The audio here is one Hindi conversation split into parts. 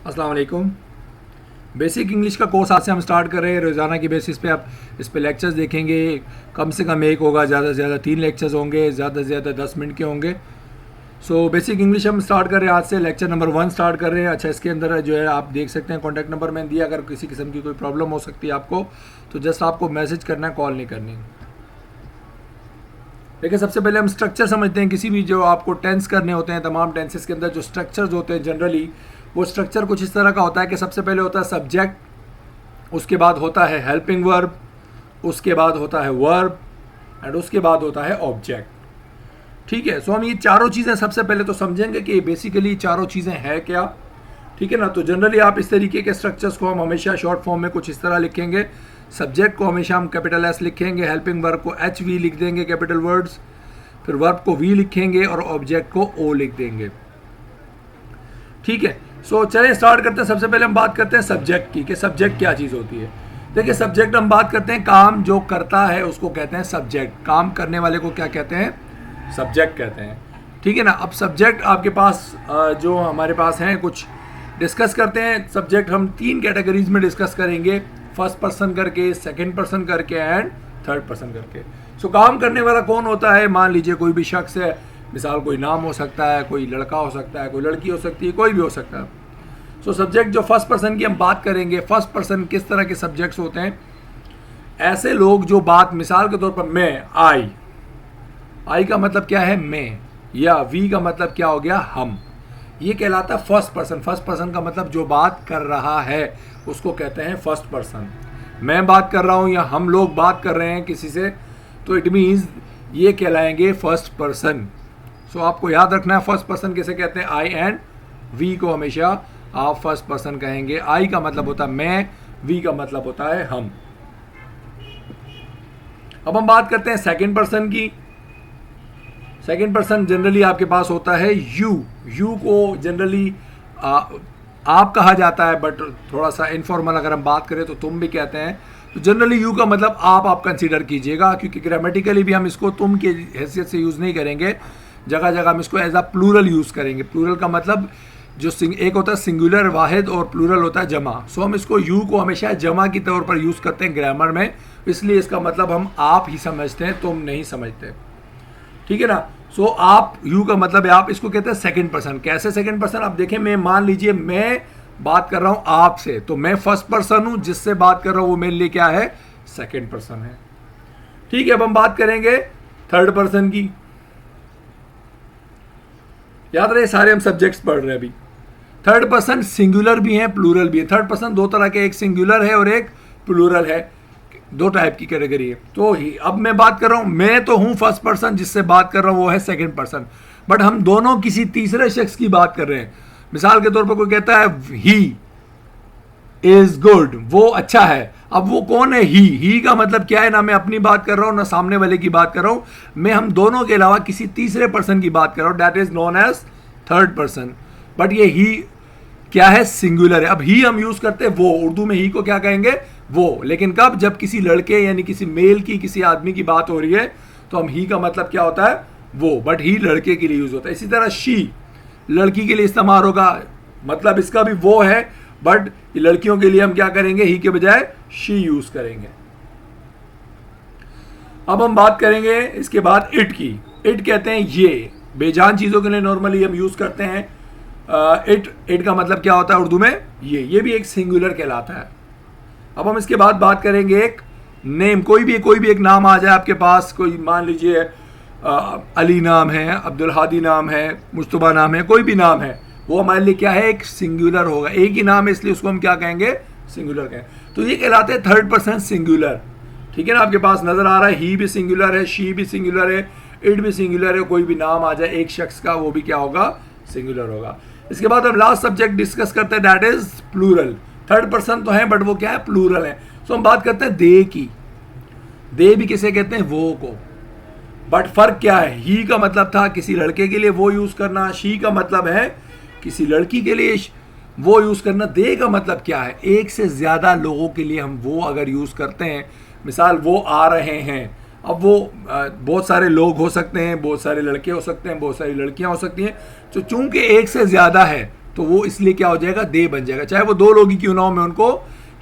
अस्सलाम वालेकुम। बेसिक इंग्लिश का कोर्स आज से हम स्टार्ट कर रहे हैं। रोज़ाना की बेसिस पे आप इस पे लेक्चर्स देखेंगे। कम से कम एक होगा, ज़्यादा से ज़्यादा 3 लेक्चर्स होंगे, ज़्यादा से ज़्यादा 10 मिनट के होंगे। सो बेसिक इंग्लिश हम स्टार्ट कर रहे हैं आज से, लेक्चर नंबर 1 स्टार्ट कर रहे हैं। अच्छा, इसके अंदर जो है आप देख सकते हैं कॉन्टैक्ट नंबर मैंने दिया। अगर किसी किस्म की कोई प्रॉब्लम हो सकती है आपको, तो जस्ट आपको मैसेज करना है, कॉल नहीं करनी। देखिए, सबसे पहले हम स्ट्रक्चर समझते हैं। किसी भी जो आपको टेंस करने होते हैं, तमाम टेंसेस के अंदर जो स्ट्रक्चर्स होते हैं जनरली, वो स्ट्रक्चर कुछ इस तरह का होता है कि सबसे पहले होता है सब्जेक्ट, उसके बाद होता है हेल्पिंग वर्ब, उसके बाद होता है वर्ब एंड उसके बाद होता है ऑब्जेक्ट। ठीक है, सो हम ये चारों चीज़ें सबसे पहले तो समझेंगे कि बेसिकली चारों चीज़ें हैं क्या। ठीक है ना। तो जनरली आप इस तरीके के स्ट्रक्चर्स को हम हमेशा शॉर्ट फॉर्म में कुछ इस तरह लिखेंगे। सब्जेक्ट को हमेशा हम कैपिटल एस लिखेंगे, हेल्पिंग वर्ब को एच वी लिख देंगे कैपिटल वर्ड्स, फिर वर्ब को वी लिखेंगे और ऑब्जेक्ट को ओ लिख देंगे। ठीक है, सो चलें स्टार्ट करते हैं। सबसे पहले हम बात करते हैं सब्जेक्ट की, कि सब्जेक्ट क्या चीज़ होती है। देखिए, सब्जेक्ट हम बात करते हैं, काम जो करता है उसको कहते हैं सब्जेक्ट। काम करने वाले को क्या कहते हैं? सब्जेक्ट कहते हैं। ठीक है ना। अब सब्जेक्ट आपके पास जो हमारे पास हैं, कुछ डिस्कस करते हैं। सब्जेक्ट हम 3 कैटेगरीज में डिस्कस करेंगे, फर्स्ट पर्सन करके, सेकंड पर्सन करके एंड थर्ड पर्सन करके। सो काम करने वाला कौन होता है? मान लीजिए कोई भी शख्स है, मिसाल कोई नाम हो सकता है, कोई लड़का हो सकता है, कोई लड़की हो सकती है, कोई भी हो सकता है। सो सब्जेक्ट जो फर्स्ट पर्सन की हम बात करेंगे, फर्स्ट पर्सन किस तरह के सब्जेक्ट्स होते हैं? ऐसे लोग जो बात, मिसाल के तौर पर मैं, आई का मतलब क्या है? मैं, या वी का मतलब क्या हो गया? हम। ये कहलाता है फर्स्ट पर्सन। फर्स्ट पर्सन का मतलब जो बात कर रहा है उसको कहते हैं फर्स्ट पर्सन। मैं बात कर रहा हूँ या हम लोग बात कर रहे हैं किसी से, तो इट मीन्स ये कहलाएंगे फर्स्ट पर्सन। सो आपको याद रखना है फर्स्ट पर्सन किसे कहते हैं? आई एंड वी को हमेशा आप फर्स्ट पर्सन कहेंगे। आई का मतलब होता है मैं, वी का मतलब होता है हम। अब हम बात करते हैं सेकंड पर्सन की। सेकंड पर्सन जनरली आपके पास होता है यू। यू को जनरली आप कहा जाता है, बट थोड़ा सा इनफॉर्मल अगर हम बात करें तो तुम भी कहते हैं। तो जनरली यू का मतलब आप कंसीडर कीजिएगा, क्योंकि ग्रामेटिकली भी हम इसको तुम की हैसियत से यूज़ नहीं करेंगे। जगह जगह हम इसको एज अ प्लूरल यूज़ करेंगे। प्लूरल का मतलब जो एक होता है सिंगुलर वाहिद और प्लूरल होता है जमा। सो हम इसको यू को हमेशा जमा की तौर पर यूज़ करते हैं ग्रामर में, इसलिए इसका मतलब हम आप ही समझते हैं, तुम नहीं समझते। ठीक है ना। सो आप, यू का मतलब है आप, इसको कहते हैं सेकंड पर्सन। कैसे सेकंड पर्सन? आप देखें, मैं मान लीजिए मैं बात कर रहा हूं आपसे, तो मैं फर्स्ट पर्सन हूं, जिससे बात कर रहा हूं वो मेरे लिए क्या है? सेकंड पर्सन है। ठीक है, अब हम बात करेंगे थर्ड पर्सन की। याद रहे, सारे हम सब्जेक्ट्स पढ़ रहे हैं अभी। थर्ड पर्सन सिंगुलर भी है, प्लूरल भी है। थर्ड पर्सन 2 तरह के, एक सिंगुलर है और एक प्लूरल है। 2 टाइप की कैटेगरी है। तो ही अब मैं बात कर रहा हूं, मैं तो हूं फर्स्ट पर्सन, जिससे बात कर रहा हूं वो है सेकंड पर्सन, बट हम दोनों किसी तीसरे शख्स की बात कर रहे हैं। मिसाल के तौर पर कोई कहता है ही इज गुड, वो अच्छा है। अब वो कौन है? ही का मतलब क्या है? ना मैं अपनी बात कर रहा हूं, ना सामने वाले की बात कर रहा हूं। मैं हम दोनों के अलावा किसी तीसरे पर्सन की बात कर रहा हूं। That is known as third person. But ये ही क्या है? सिंगुलर है। अब ही हम यूज करते हैं वो, उर्दू में ही को क्या कहेंगे? वो। लेकिन कब? जब किसी लड़के यानी किसी मेल की, किसी आदमी की बात हो रही है, तो हम ही का मतलब क्या होता है? वो। बट ही लड़के के लिए यूज होता है। इसी तरह शी लड़की के लिए इस्तेमाल होगा, मतलब इसका भी वो है, बट लड़कियों के लिए हम क्या करेंगे? ही के बजाय शी यूज करेंगे। अब हम बात करेंगे इसके बाद इट की। इट कहते हैं ये, बेजान चीजों के लिए नॉर्मली हम यूज करते हैं इट का मतलब क्या होता है उर्दू में? ये भी एक सिंगुलर कहलाता है। अब हम इसके बाद बात करेंगे एक नेम। कोई भी एक नाम आ जाए आपके पास, कोई मान लीजिए अली नाम है, अब्दुल हादी नाम है, मुस्तफा नाम है, कोई भी नाम है, वो हमारे लिए क्या है? एक सिंगुलर होगा। एक ही नाम है, इसलिए उसको हम क्या कहेंगे? सिंगुलर कहें। तो ये कहलाते हैं थर्ड पर्सन सिंगुलर। ठीक है ना। आपके पास नजर आ रहा है, ही भी सिंगुलर है, शी भी सिंगुलर है, इट भी सिंगुलर है। कोई भी नाम आ जाए एक शख्स का, वो भी क्या होगा? सिंगुलर होगा। इसके बाद हम लास्ट सब्जेक्ट डिस्कस करते हैं, that is plural. Third person तो है, बट वो क्या है? प्लूरल है। सो हम बात करते हैं दे की। दे भी किसे कहते हैं? वो को। बट फर्क क्या है? ही का मतलब था किसी लड़के के लिए वो यूज करना, शी का मतलब है किसी लड़की के लिए वो यूज करना। दे का मतलब क्या है? एक से ज्यादा लोगों के लिए हम वो अगर यूज करते हैं, मिसाल वो आ रहे हैं, अब वो बहुत सारे लोग हो सकते हैं, बहुत सारे लड़के हो सकते हैं, बहुत सारी लड़कियां हो सकती हैं। तो चूंकि एक से ज़्यादा है तो वो इसलिए क्या हो जाएगा, दे बन जाएगा। चाहे वो दो लोग ही क्यों ना हो, मैं उनको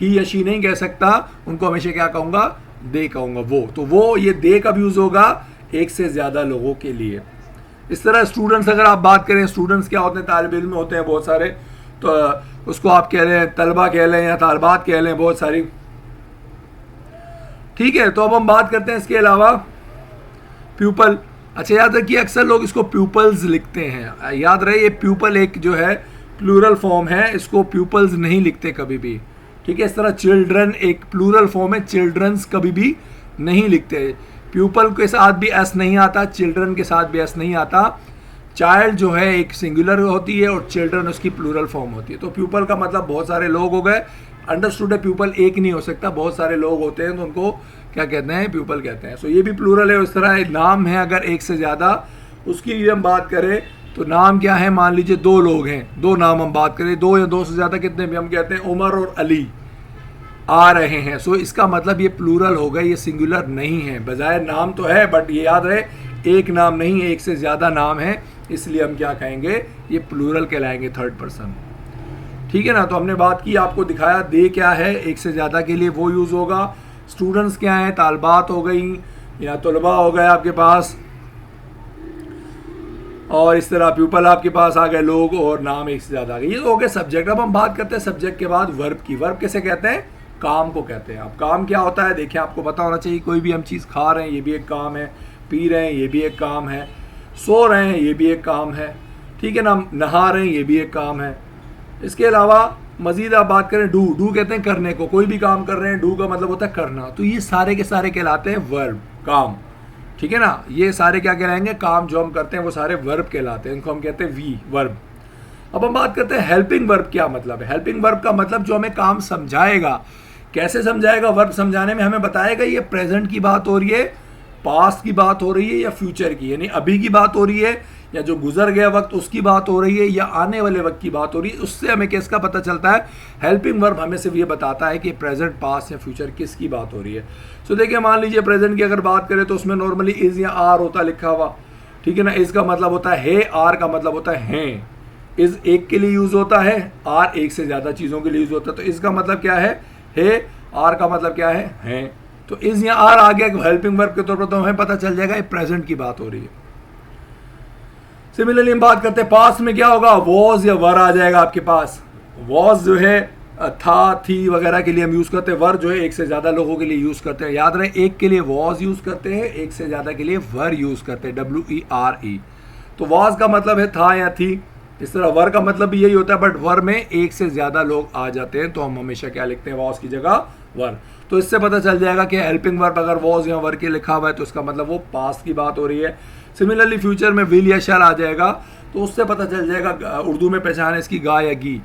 ही या शी नहीं कह सकता, उनको हमेशा क्या कहूँगा, दे कहूँगा। वो तो वो ये दे कब यूज़ होगा, एक से ज़्यादा लोगों के लिए। इस तरह स्टूडेंट्स अगर आप बात करें, स्टूडेंट्स क्या होते हैं, तालिब इल्म होते हैं बहुत सारे, तो उसको आप कह रहे हैं तलबा कह लें या तालबात कह लें, बहुत सारी। ठीक है, तो अब हम बात करते हैं इसके अलावा प्यूपल। अच्छा, याद रखिए अक्सर लोग इसको प्यूपल्स लिखते हैं, याद रहे ये प्यूपल एक जो है प्लूरल फॉर्म है, इसको प्यूपल्स नहीं लिखते कभी भी। ठीक है, इस तरह चिल्ड्रन एक प्लूरल फॉर्म है, चिल्ड्रंस कभी भी नहीं लिखते। प्यूपल के साथ भी एस नहीं आता, चिल्ड्रन के साथ भी एस नहीं आता। चाइल्ड जो है एक सिंगुलर होती है और चिल्ड्रन उसकी प्लूरल फॉर्म होती है। तो प्यूपल का मतलब बहुत सारे लोग हो गए, अंडरस्टूड है, प्यूपल एक नहीं हो सकता, बहुत सारे लोग होते हैं, तो उनको क्या कहते हैं, प्यूपल कहते हैं। सो ये भी प्लूरल है। उस तरह नाम है अगर एक से ज़्यादा, उसकी भी हम बात करें तो नाम क्या है, मान लीजिए दो लोग हैं, दो नाम हम बात करें, दो या दो से ज़्यादा कितने भी, हम कहते हैं उमर और अली आ रहे हैं। सो इसका मतलब ये प्लूरल हो गए, ये सिंगुलर नहीं है। बजाय नाम तो है, बट ये याद रहे एक नाम नहीं, एक से ज़्यादा नाम है, इसलिए हम क्या कहेंगे, ये प्लूरल कहलाएंगे, थर्ड पर्सन। ठीक है ना। तो हमने बात की, आपको दिखाया दे क्या है, एक से ज़्यादा के लिए वो यूज़ होगा। स्टूडेंट्स क्या हैं, तालबात हो गई या तलबा हो गए आपके पास, और इस तरह प्यूपल आपके पास आ गए लोग, और नाम एक से ज़्यादा आ गए। ये हो गए सब्जेक्ट। अब हम बात करते हैं सब्जेक्ट के बाद वर्ब की। वर्ब कैसे कहते हैं, काम को कहते हैं। अब काम क्या होता है, देखिए आपको पता होना चाहिए, कोई भी हम चीज़ खा रहे हैं ये भी एक काम है, पी रहे हैं ये भी एक काम है, सो रहे हैं ये भी एक काम है, ठीक है ना, नहा रहे हैं ये भी एक काम है। इसके अलावा मज़ीद आप बात करें डू, डू कहते हैं करने को, कोई भी काम कर रहे हैं, डू का मतलब होता है करना। तो ये सारे के सारे कहलाते हैं वर्ब, काम। ठीक है ना, ये सारे क्या कहलाएंगे, काम जो हम करते हैं वो सारे वर्ब कहलाते हैं, इनको हम कहते हैं वी, वर्ब। अब हम बात करते हैं हेल्पिंग वर्ब क्या मतलब है। हेल्पिंग वर्ब का मतलब जो हमें काम समझाएगा। कैसे समझाएगा, वर्ब समझाने में हमें बताएगा ये प्रेजेंट की बात हो रही है, पास्ट की बात हो रही है, या फ्यूचर की, यानी अभी की बात हो रही है, या जो गुजर गया वक्त उसकी बात हो रही है, या आने वाले वक्त की बात हो रही है। उससे हमें किसका पता चलता है, हेल्पिंग वर्ब हमें सिर्फ ये बताता है कि प्रेजेंट, पास्ट या फ्यूचर किसकी बात हो रही है। सो देखिए, मान लीजिए प्रेजेंट की अगर बात करें तो उसमें नॉर्मली इज या आर होता है लिखा हुआ। ठीक है ना, इज का मतलब होता है, आर का मतलब होता है हैं। इज एक के लिए यूज होता है, आर एक से ज्यादा चीजों के लिए यूज होता है। तो इसका मतलब क्या है, आर का मतलब क्या है, हैं। तो इज या आर आ गया हेल्पिंग वर्ब के तौर पर, तो हमें पता चल जाएगा ये प्रेजेंट की बात हो रही है। सिमिलरली हम बात करते हैं पास्ट में क्या होगा, वॉज या वर आ जाएगा आपके पास। वॉज जो है था, थी वगैरह के लिए हम यूज करते हैं। वर जो है एक से ज्यादा लोगों के लिए यूज करते हैं। याद रहे, एक के लिए वॉज यूज करते हैं, एक से ज्यादा के लिए वर यूज करते हैं, WERE। तो वॉज का मतलब है था या थी। इस तरह वर का मतलब भी यही होता है, बट वर में एक से ज्यादा लोग आ जाते हैं, तो हम हमेशा क्या लिखते हैं, वॉज की जगह वर। तो इससे पता चल जाएगा कि हेल्पिंग वर्ब अगर वॉज या वर के लिखा हुआ है तो उसका मतलब वो पास्ट की बात हो रही है। सिमिलरली फ्यूचर में विल या शैल आ जाएगा, तो उससे पता चल जाएगा, उर्दू में पहचान है इसकी गा या गी,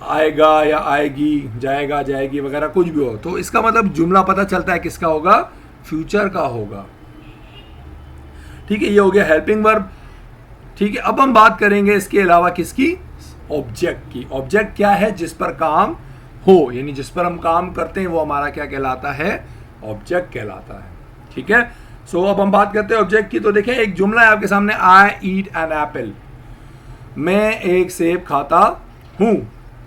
आएगा या आएगी, जाएगा जाएगी वगैरह कुछ भी हो, तो इसका मतलब जुमला पता चलता है किसका होगा, फ्यूचर का होगा। ठीक है, ये हो गया हेल्पिंग वर्ब। ठीक है, अब हम बात करेंगे इसके अलावा किसकी, ऑब्जेक्ट की। ऑब्जेक्ट क्या है, जिस पर काम हो, यानी जिस पर हम काम करते हैं वो हमारा क्या कहलाता है, ऑब्जेक्ट कहलाता है। ठीक है, सो अब हम बात करते हैं ऑब्जेक्ट की। तो देखें, एक जुमला है आपके सामने, आई ईट एन एप्पल, मैं एक सेब खाता हूं।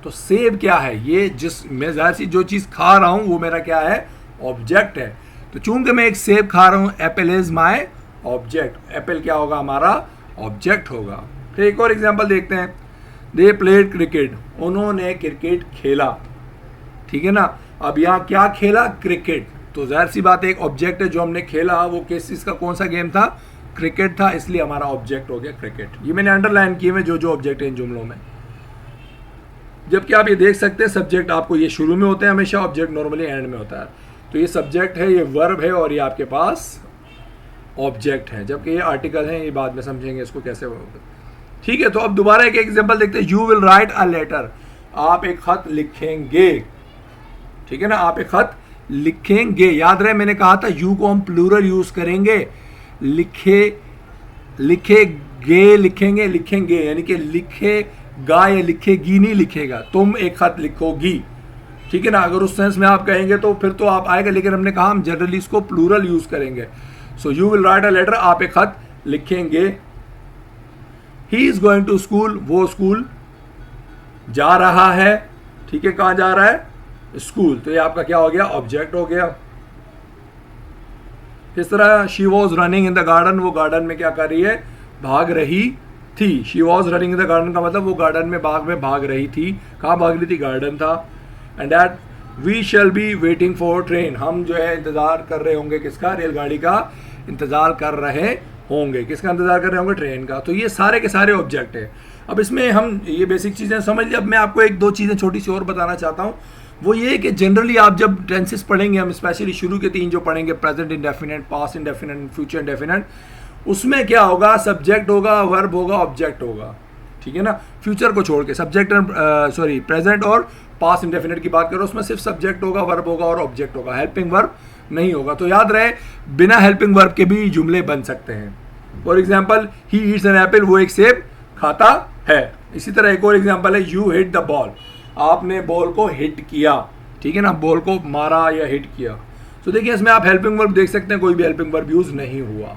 तो सेब क्या है, ये जिस मैं ज़ाहिर सी जो चीज़ खा रहा हूं वो मेरा क्या है, ऑब्जेक्ट है। तो चूंकि मैं एक सेब खा रहा हूं, Apple is my object. Apple क्या होगा, हमारा ऑब्जेक्ट होगा। फिर एक और एग्जांपल देखते हैं, दे प्लेड क्रिकेट, उन्होंने क्रिकेट खेला। ठीक है ना, अब यहाँ क्या खेला, क्रिकेट। तो जाहिर सी बात है एक ऑब्जेक्ट है जो हमने खेला, वो किस चीज़ का, कौन सा गेम था, क्रिकेट था, इसलिए हमारा ऑब्जेक्ट हो गया क्रिकेट। ये मैंने अंडरलाइन किए हुए जो जो ऑब्जेक्ट है इन जुमलों में। जबकि आप ये देख सकते हैं सब्जेक्ट आपको ये शुरू में होते हैं हमेशा, ऑब्जेक्ट नॉर्मली एंड में होता है। तो ये सब्जेक्ट है, ये वर्ब है, और ये आपके पास ऑब्जेक्ट है, जबकि ये आर्टिकल है, ये बाद में समझेंगे इसको कैसे होगा। ठीक है, तो अब दोबारा एक एग्जांपल देखते हैं, you will write a letter, आप एक खत लिखेंगे। ठीक है ना, आप एक खत लिखेंगे। याद रहे मैंने कहा था यू को हम प्लूरल यूज करेंगे, लिखेंगे, लिखेंगे, यानी कि लिखेगा या लिखेगी नहीं लिखेगा, तुम एक खत लिखोगी। ठीक है ना, अगर उस सेंस में आप कहेंगे तो फिर तो आप आएगा, लेकिन हमने कहा हम जनरली इसको प्लूरल यूज करेंगे। So you will write a letter, आप एक खत लिखेंगे। He is going to school, वो स्कूल जा रहा है, ठीक है, कहाँ जा रहा है, स्कूल, तो ये आपका क्या हो गया, ऑब्जेक्ट हो गया। किस तरह, she was running in the garden, वो गार्डन में क्या कर रही है, भाग रही थी। She was running in the garden का मतलब वो गार्डन में, बाग में भाग रही थी। कहाँ भाग रही थी, गार्डन था। And that we shall be waiting for train, हम जो है इंतजार कर रहे होंगे, किसका, रेलगाड़ी का इंतजार कर रहे होंगे। किसका इंतजार कर रहे होंगे, ट्रेन का। तो ये सारे के सारे ऑब्जेक्ट है। अब इसमें हम ये बेसिक चीज़ें समझ लिया। अब मैं आपको एक दो चीज़ें छोटी सी और बताना चाहता हूँ। वो ये कि जनरली आप जब टेंसेस पढ़ेंगे, हम स्पेशली शुरू के 3 जो पढ़ेंगे, present indefinite, past indefinite, future indefinite, उसमें क्या होगा, सब्जेक्ट होगा, वर्ब होगा, ऑब्जेक्ट होगा, ठीक है ना। फ्यूचर को छोड़ के सब्जेक्ट प्रेजेंट और पास्ट इंडेफिनिट की बात करो, उसमें सिर्फ सब्जेक्ट होगा, वर्ब होगा और ऑब्जेक्ट होगा, हेल्पिंग वर्ब नहीं होगा। तो याद रहे, बिना हेल्पिंग वर्ब के भी जुमले बन सकते हैं। For example, he eats an apple, वो एक सेब खाता है। इसी तरह एक और एग्जाम्पल है, यू हिट द बॉल, आपने बॉल को हिट किया, ठीक है ना, बॉल को मारा या हिट किया। तो देखिए इसमें आप हेल्पिंग वर्ब देख सकते हैं, कोई भी हेल्पिंग वर्ब यूज नहीं हुआ।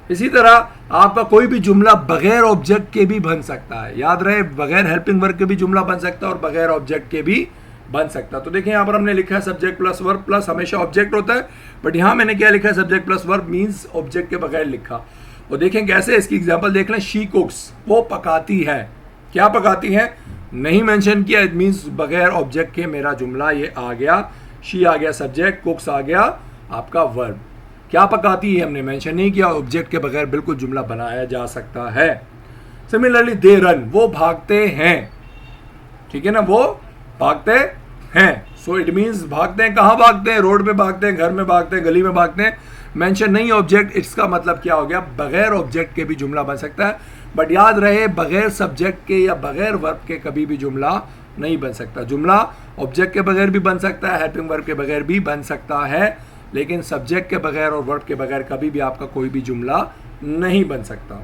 इसी तरह आपका कोई भी जुमला बगैर ऑब्जेक्ट के भी बन सकता है। याद रहे, बगैर हेल्पिंग वर्ब के भी जुमला बन सकता है और बगैर ऑब्जेक्ट के भी बन सकता है। तो देखिए यहाँ पर हमने लिखा है सब्जेक्ट प्लस वर्ब प्लस, हमेशा ऑब्जेक्ट होता है, बट यहाँ मैंने क्या लिखा है, subject plus verb means object के बगैर लिखा। और देखें कैसे, इसकी एग्जाम्पल देख लें, शी कुक्स, वो पकाती है। क्या पकाती है, नहीं मेंशन किया, इट मीन्स बगैर ऑब्जेक्ट के मेरा जुमला ये आ गया। शी आ गया सब्जेक्ट, कुक्स आ गया आपका वर्ब। क्या पकाती है हमने मेंशन नहीं किया, ऑब्जेक्ट के बगैर बिल्कुल जुमला बनाया जा सकता है। सिमिलरली दे रन, वो भागते हैं, ठीक है ना, वो भागते हैं। सो इट मीन्स भागते हैं, कहाँ भागते हैं, रोड पे भागते हैं, घर में भागते हैं, गली में भागते हैं, मेंशन नहीं ऑब्जेक्ट, इसका मतलब क्या हो गया, बगैर ऑब्जेक्ट के भी जुमला बन सकता है। बट याद रहे, बगैर सब्जेक्ट के या बगैर वर्ब के कभी भी जुमला नहीं बन सकता। जुमला ऑब्जेक्ट के बगैर भी बन सकता है, हेल्पिंग वर्ब के बगैर भी बन सकता है, लेकिन सब्जेक्ट के बगैर और वर्ब के बगैर कभी भी आपका कोई भी जुमला नहीं बन सकता।